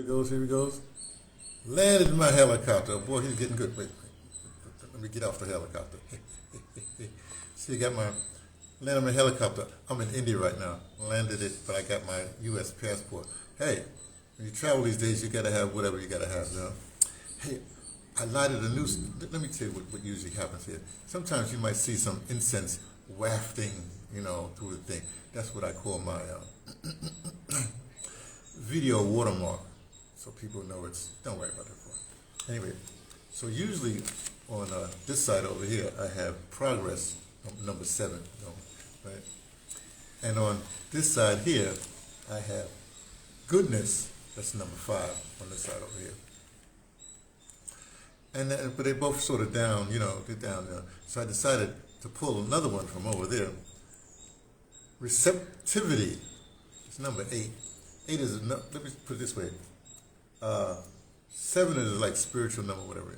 he goes, here he goes. Landed in my helicopter. Boy, he's getting good. Wait, let me get off the helicopter. See, got my landed my helicopter. I'm in India right now. Landed it, but I got my U.S. passport. Hey, when you travel these days, you gotta have whatever you gotta have, you know. Hey, I lighted a new. Let me tell you what usually happens here. Sometimes you might see some incense wafting, you know, through the thing. That's what I call my video watermark, so people know it's. Don't worry about that part. Anyway, so usually on this side over here, I have progress number 7, you know, right? And on this side here, I have goodness. That's number 5 on this side over here. And but they both sort of down, you know, they're down there. So I decided to pull another one from over there. Receptivity. It's number 8. 8 is, let me put it this way. 7 is like spiritual number, whatever. You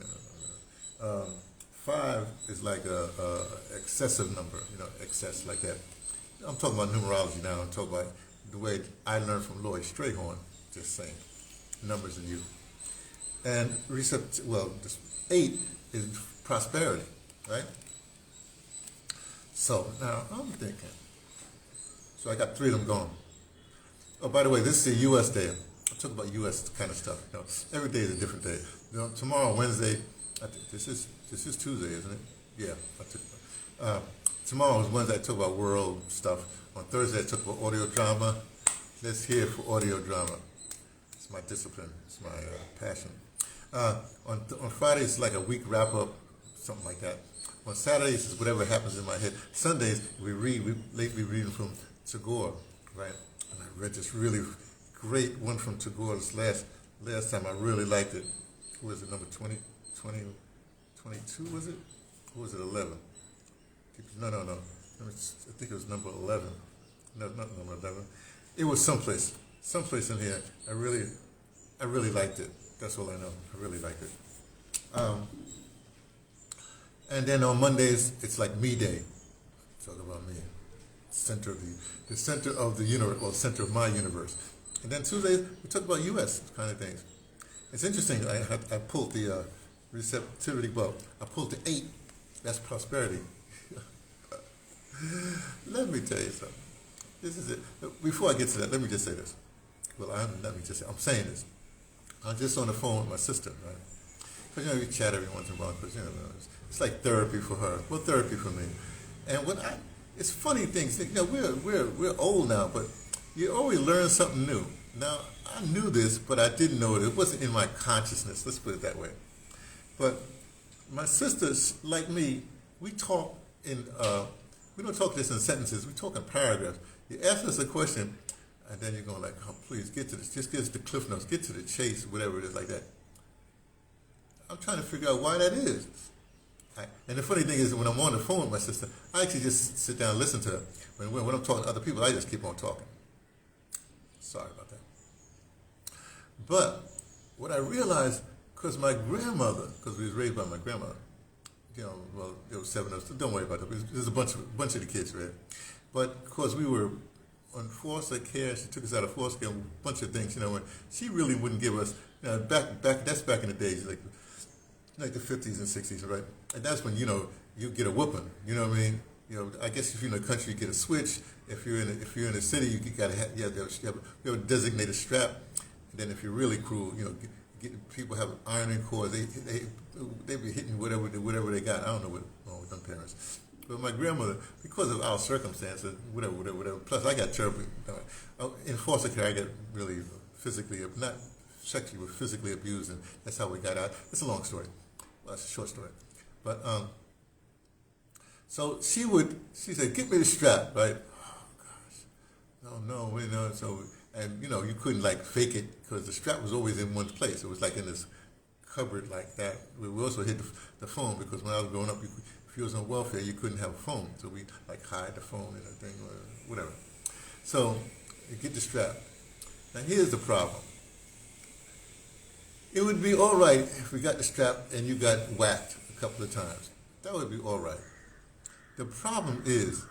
know. 5 is like a excessive number, you know, excess like that. I'm talking about numerology now. I'm talking about the way I learned from Lloyd Strayhorn, just saying, numbers and you. And this 8 is prosperity, right? So now I'm thinking, so I got 3 of them going. Oh, by the way, this is the U.S. day. I'm talking about U.S. kind of stuff. You know, every day is a different day. You know, tomorrow, Wednesday, I think this is Tuesday, isn't it? Yeah. Tomorrow is Wednesday. I talk about world stuff. On Thursday, I talk about audio drama. Let's hear for audio drama. It's my discipline. It's my passion. On Fridays, it's like a week wrap up, something like that. On Saturdays, it's whatever happens in my head. Sundays, we lately reading from Tagore, right? And I read this really great one from Tagore this last time. I really liked it. Who was it, number 22, was it? Or was it 11? No. I think it was number 11. No, not number 11. It was someplace in here. I really liked it. That's all I know. I really liked it. And then on Mondays, it's like me day. Talk about me. The center of the universe, or center of my universe. And then Tuesdays, we talk about U.S. kind of things. It's interesting. I pulled the receptivity bug. I pulled the 8. That's prosperity. Let me tell you something. This is it. Before I get to that, let me just say this. Well, I'm saying this. I'm just on the phone with my sister, right? Because, you know, we chat every once in a while, because, you know, it's like therapy for her. Well, therapy for me. And it's funny things. You know, we're old now, but you always learn something new. Now, I knew this, but I didn't know it. It wasn't in my consciousness. Let's put it that way. But my sisters, like me, we talk in, we don't talk just in sentences. We talk in paragraphs. You ask us a question, and then you're going like, oh, please, get to this. Just get us the cliff notes. Get to the chase, whatever it is like that. I'm trying to figure out why that is. And the funny thing is, when I'm on the phone with my sister, I actually just sit down and listen to her. When I'm talking to other people, I just keep on talking. Sorry about that. But what I realized, because my grandmother, because we was raised by my grandmother, you know, well, there were 7 of us. Don't worry about that. There's a bunch of the kids, right? But of course, we were on foster care. She took us out of foster care, a bunch of things, you know. And she really wouldn't give us. You know, that's back in the days, like the 50s and 60s, right? And that's when, you know, you get a whooping. You know what I mean? You know, I guess if you're in the country, you get a switch. If you're in the city, you gotta have a designated strap. And then if you're really cruel, you know, people have ironing cords. They be hitting whatever they got. I don't know what's wrong with them parents. But my grandmother, because of our circumstances, whatever. Plus, I got terribly in foster care. I got really physically, not sexually, but physically abused, and that's how we got out. It's a long story. Well, it's a short story. But so she said, "Get me the strap," right? Oh gosh, no, you know. So, and you know, you couldn't like fake it because the strap was always in one place. It was like in this cupboard like that. We also hid the phone because when I was growing up, if you was on welfare, you couldn't have a phone, so we like hide the phone in a thing or whatever. So you get the strap. Now here's the problem. It would be all right if we got the strap and you got whacked a couple of times. That would be all right. The problem is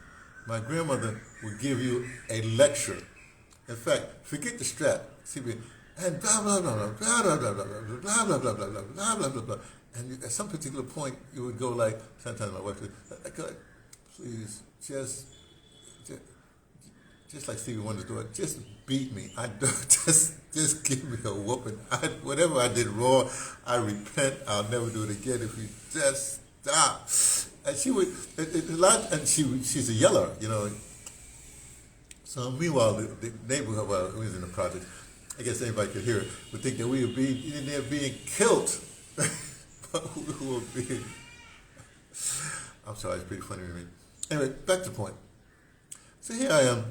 my grandmother would give you a lecture. In fact, forget the strap. See, and blah blah blah blah blah blah blah blah blah blah blah blah blah blah blah blah blah. And at some particular point, you would go like, sometimes my wife would, like, please, just like Stevie Wonder's doing, just beat me. I don't, just give me a whooping. Whatever I did wrong, I repent. I'll never do it again. If you just stop. And she would, she's a yeller, you know. So meanwhile, the neighborhood, well, we was in the project, I guess anybody could hear it, would think that we were in there being killed. But we were being, I'm sorry, it's pretty funny to me. Anyway, back to the point. So here I am,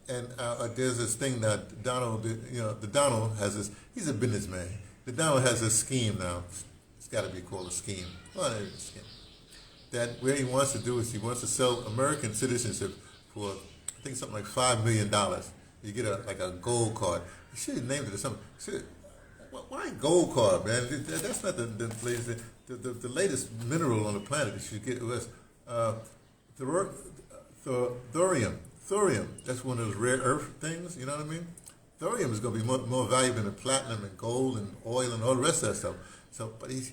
and there's this thing that Donald, the Donald has this, he's a businessman. The Donald has this scheme now. It's got to be called a scheme. Well, it's a scheme. That where he wants to do is he wants to sell American citizenship for, I think, something like $5 million. You get a gold card. You should have named it or something. Why gold card, man? That's not the latest. The latest mineral on the planet you should get was thorium. Thorium. That's one of those rare earth things. You know what I mean? Thorium is going to be more valuable than platinum and gold and oil and all the rest of that stuff. So, but you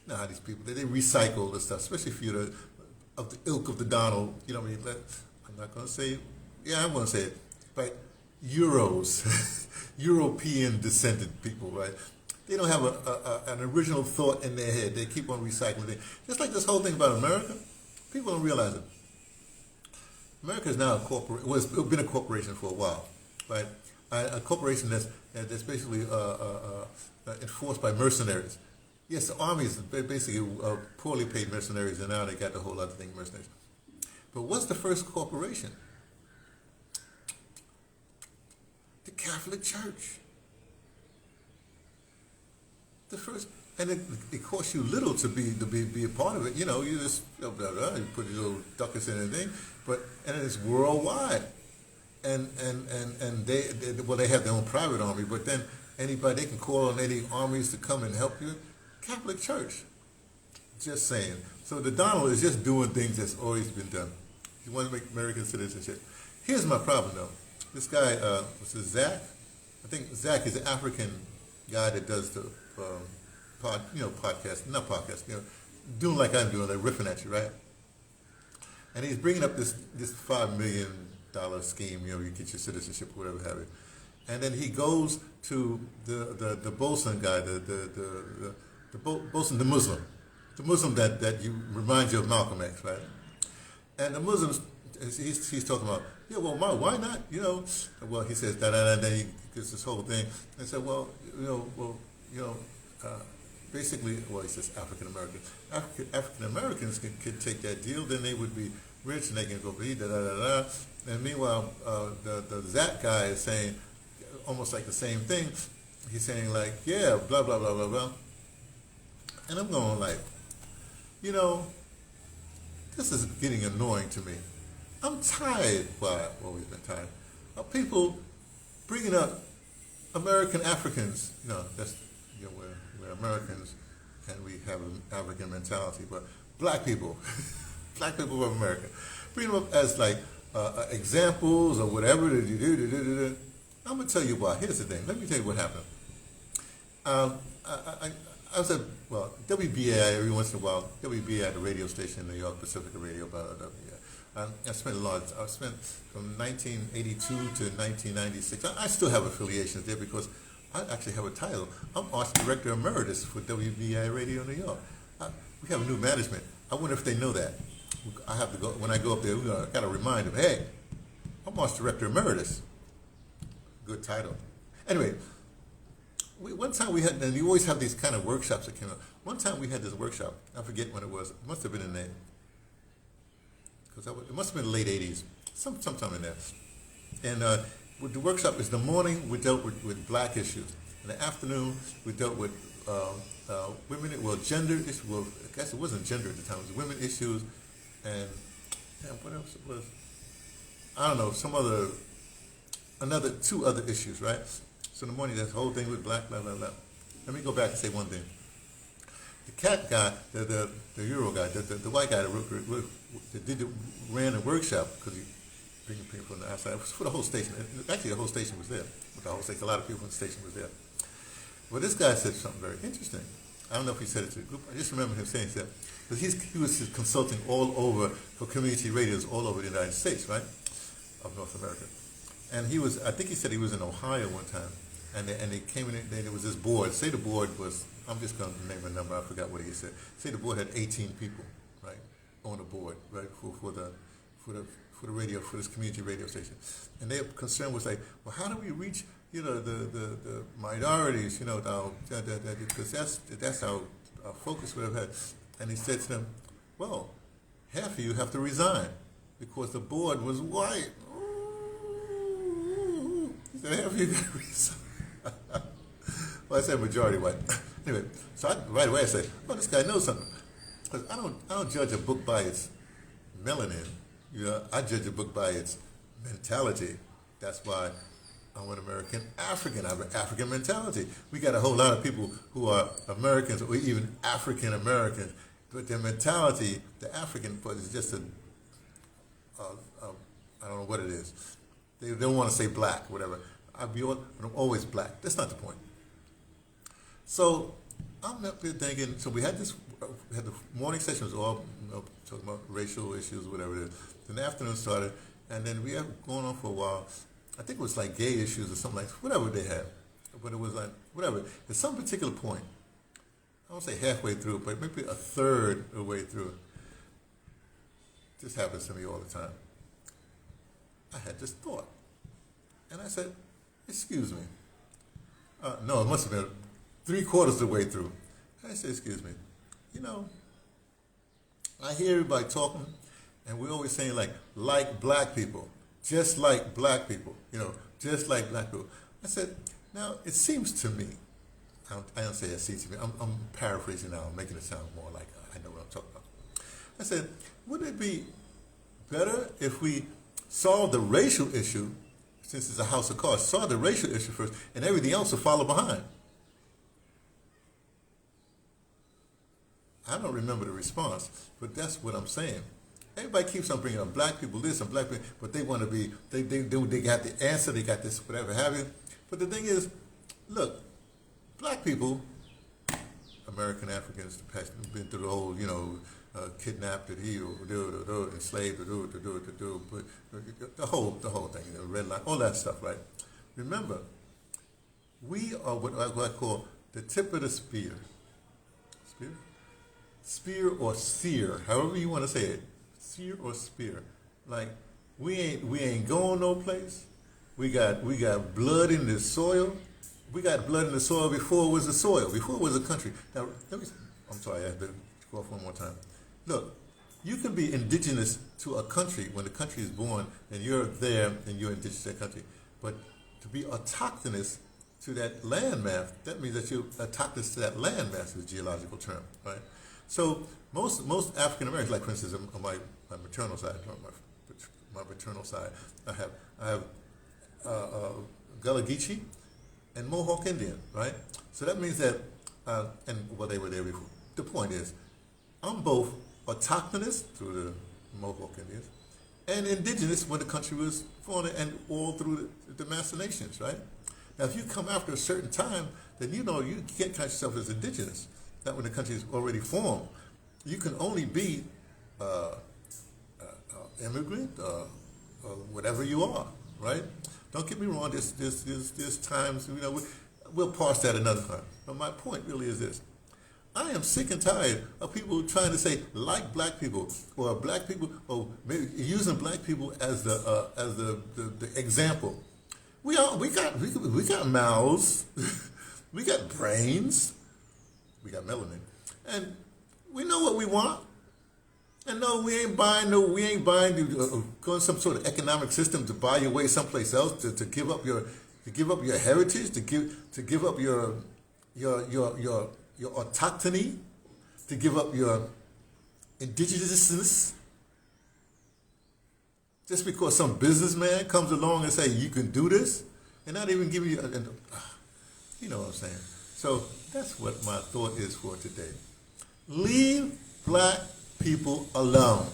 know how these people they recycle the stuff, especially if you're of the ilk of the Donald. You know what I mean? I'm not going to say. Yeah, I'm going to say it. But Euros. European descended people, right? They don't have an original thought in their head. They keep on recycling it. Just like this whole thing about America, people don't realize it. America is now a corporation. Well, it's been a corporation for a while, right? A corporation that's basically enforced by mercenaries. Yes, the army is basically poorly paid mercenaries, and now they got the whole other thing, mercenaries. But what's the first corporation? The Catholic Church. The first, and it costs you little to be a part of it. You know, you just you put your little ducats in and thing, and it's worldwide. And they have their own private army, but then anybody they can call on any armies to come and help you. Catholic Church. Just saying. So the Donald is just doing things that's always been done. He wants to make American citizenship. Here's my problem though. This guy, what's his Zach? I think Zach is an African guy that does the podcast, not podcast, doing like I'm doing, like riffing at you, right? And he's bringing up this $5 million scheme, you get your citizenship, whatever have you. And then he goes to the Bolson guy, the Bolson, the Muslim that you remind you of Malcolm X, right? And the Muslims, he's talking about, yeah, well, why not? Well, he says and then he gets this whole thing and said, well, basically, well, he says African Americans. African Americans could take that deal, then they would be rich and they can go be And meanwhile, the Zach guy is saying almost like the same thing. He's saying like, yeah, blah blah blah blah blah. And I'm going like, this is getting annoying to me. I'm tired. Well, I've always been tired of people bringing up American Africans. That's we're Americans and we have an African mentality, but black people, black people of America, bring them up as like examples or whatever that you do. I'm gonna tell you why. Here's the thing. Let me tell you what happened. I was at WBAI every once in a while. WBAI at the radio station in New York, Pacifica Radio, blah blah blah. I spent from 1982 to 1996. I still have affiliations there because I actually have a title. I'm Arts Director Emeritus for WBAI Radio New York. We have a new management. I wonder if they know that. I have to go, when I go up there, I got to remind them, hey, I'm Arts Director Emeritus. Good title. Anyway, one time we had, and you always have these kind of workshops that came up. One time we had this workshop. I forget when it was. It must have been in there. It must have been the late 80s, sometime in there. And with the workshop is the morning we dealt with black issues. In the afternoon we dealt with women, gender issues. Well, I guess it wasn't gender at the time. It was women issues and what else it was? I don't know, two other issues, right? So in the morning, that whole thing with black, blah, blah, blah. Let me go back and say one thing. The cat guy, the Euro guy, the white guy that ran the workshop, because bringing people from the outside. It was for the whole station. Actually, the whole station was there. The whole station, a lot of people in the station was there. Well, this guy said something very interesting. I don't know if he said it to the group. I just remember him saying that. Because he was consulting all over for community radios all over the United States, right, of North America. And he was, I think he said he was in Ohio one time, and they came in, there was this board. Say the board was, I'm just going to name a number, I forgot what he said. Say the board had 18 people, right, on the board, right, for the radio, for this community radio station. And their concern was like, well, how do we reach, you know, the minorities, you know, because that's our focus we have had. And he said to them, well, half of you have to resign because the board was white. He said, half of you got to resign. Well, I said majority white. Anyway, so right away I said, oh, this guy knows something. Because I don't judge a book by its melanin. You know, I judge a book by its mentality. That's why I'm an American African. I have an African mentality. We got a whole lot of people who are Americans or even African Americans, but their mentality, the African part, is just I don't know what it is. They don't want to say black, whatever. I'm always black. That's not the point. So I'm up there thinking. So we had the morning session was all talking about racial issues, whatever it is. Then the afternoon started, and then we have going on for a while. I think it was like gay issues or something like whatever they had, but it was like whatever. At some particular point, I won't say halfway through, but maybe a third of the way through. This happens to me all the time. I had this thought, and I said, "Excuse me." No, it must have been 3/4 of the way through. I said, "Excuse me, you know, I hear everybody talking, and we're always saying like black people, just like black people, you know, just like black people." I said, now it seems to me, I don't say it seems to me, I'm paraphrasing now, I'm making it sound more like I know what I'm talking about. I said, wouldn't it be better if we solve the racial issue, since it's a house of cards, solve the racial issue first, and everything else will follow behind? I don't remember the response, but that's what I'm saying. Everybody keeps on bringing up black people this and black people, but they want to be, they got the answer, they got this, whatever have you. But the thing is, look, black people, American Africans, been through the whole, you know, kidnapped, enslaved, but the whole thing, you know, red line, all that stuff, right? Remember, we are what I call the tip of the spear. Spear or seer, however you want to say it. Seer or spear. Like we ain't going no place. We got blood in the soil. We got blood in the soil before it was a soil, before it was a country. Now I'm sorry, I have to go off one more time. Look, you can be indigenous to a country when the country is born and you're there and you're indigenous to that country. But to be autochthonous to that landmass, that means that you're autochthonous to that landmass is a geological term, right? So most African Americans, like for instance, on my maternal side, my paternal side, I have Gullah Geechee and Mohawk Indian, right? So that means that, they were there before. The point is, I'm both autochthonous through the Mohawk Indians and indigenous when the country was formed and all through the Master Nations, right? Now, if you come after a certain time, then you know you can't count yourself as indigenous. Not when the country is already formed. You can only be immigrant or whatever you are, right? Don't get me wrong. There's times, you know, we'll parse that another time. But my point really is this: I am sick and tired of people trying to say like black people or black people, or maybe using black people as the example. We got mouths, we got brains. We got melanin, and we know what we want. And no, we ain't buying going some sort of economic system to buy your way someplace else to give up your heritage, to give up your autochthony, to give up your indigenousness. Just because some businessman comes along and say you can do this, and not even give you, you know what I'm saying. So that's what my thought is for today. Leave black people alone.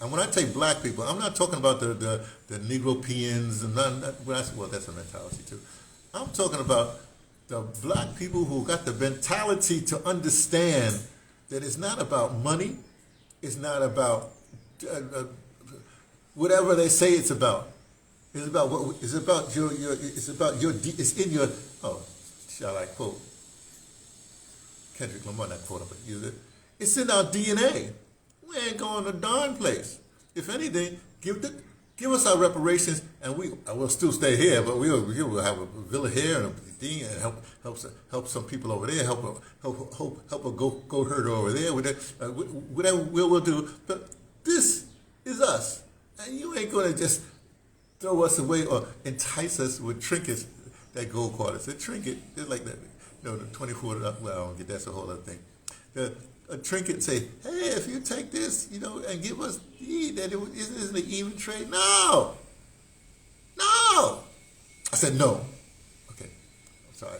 And when I say black people, I'm not talking about the Negropeans, and well, that's a mentality too. I'm talking about the black people who got the mentality to understand that it's not about money, it's not about whatever they say it's about. It's about what it's about it's in your, oh, shall I quote Kendrick Lamar, not quote him, but use it. It's in our DNA. We ain't going to darn place. If anything, give us our reparations, and we'll still stay here, but we'll have a villa here and a thing, and help some people over there, help a goat herder over there. Whatever we'll do. But this is us, and you ain't going to just throw us away or entice us with trinkets that gold quarters. A trinket, just like that, the 24, well, I don't get that's a whole other thing. A trinket say, hey, if you take this, and give us that isn't an even trade. No. I said no. Okay, I'm sorry.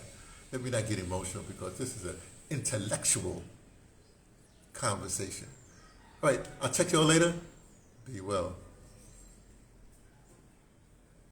Let me not get emotional because this is an intellectual conversation. All right, I'll check y'all later. Be well.